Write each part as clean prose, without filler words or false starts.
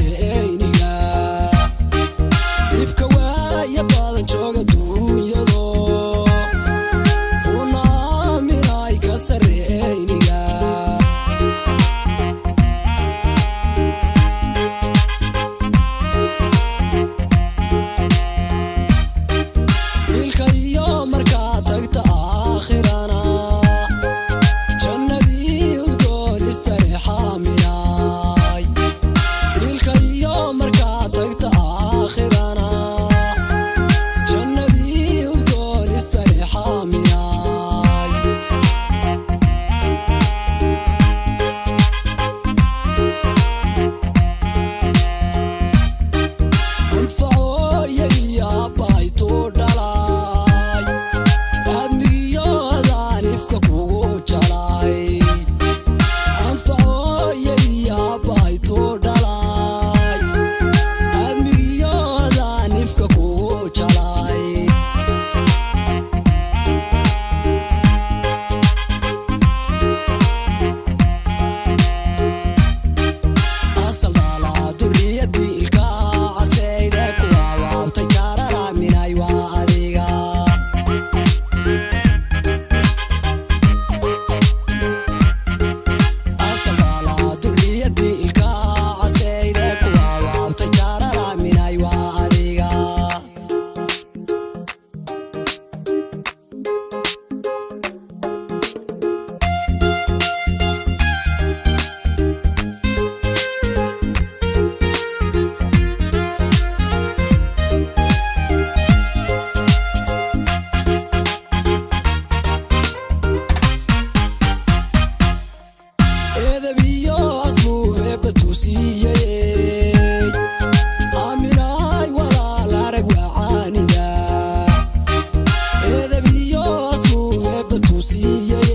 sarreeyniga ifka waaya badan jooga duunyado una aaminay ka sarreeyniga ilka iyo markaa tagta aakhirana jannadii udgoon istareexaaminay ilka iyo markaa tagta aakhirana jannadii udgoon istareexaaminay anfacooya iyo abbaytuu dhalay aadmigiyo adaan ifka kugu jalay anfacooya iyo abbaytuu dhalay aadmigiyo adaan ifka kugu jalay asal dhalaa durriyadii ilka caseyde ku awaabtay jaararaaminay waa adiga asal dhalaa durriyadii ilka caseyde ku awaabtay jaararaaminay waa adiga eedabiyo asmuube batuusiyey aaminay walaal arag wacaanida eedabiyo asmuube batuusiyey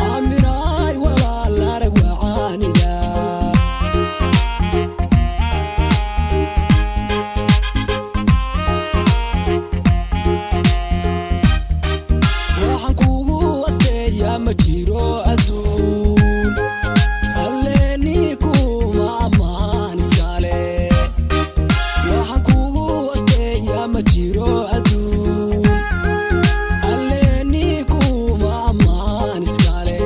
aaminay walaal arag wacaanida waxaan kugu asteeyaa ma jiro adduun alleeni kuma ammaan iskale waxaan kugu asteeyaa ma jiro adduun alleeni kuma ammaan iskale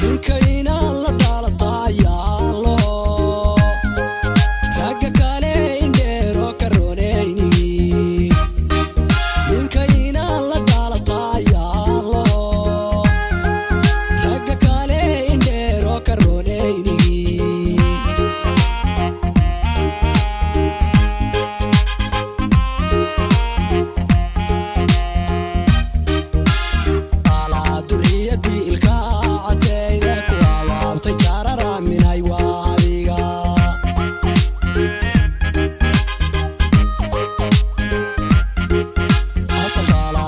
ninkaynaan la dhalataayaalo ragga kale indheero ka rooneyni ninkaynaan la dhalataayaalo ragga kale indheero ka rooneyni alaa durriyadii ilka caseyde ku awaabtay jaararaaminay waa adiga asal dhalaa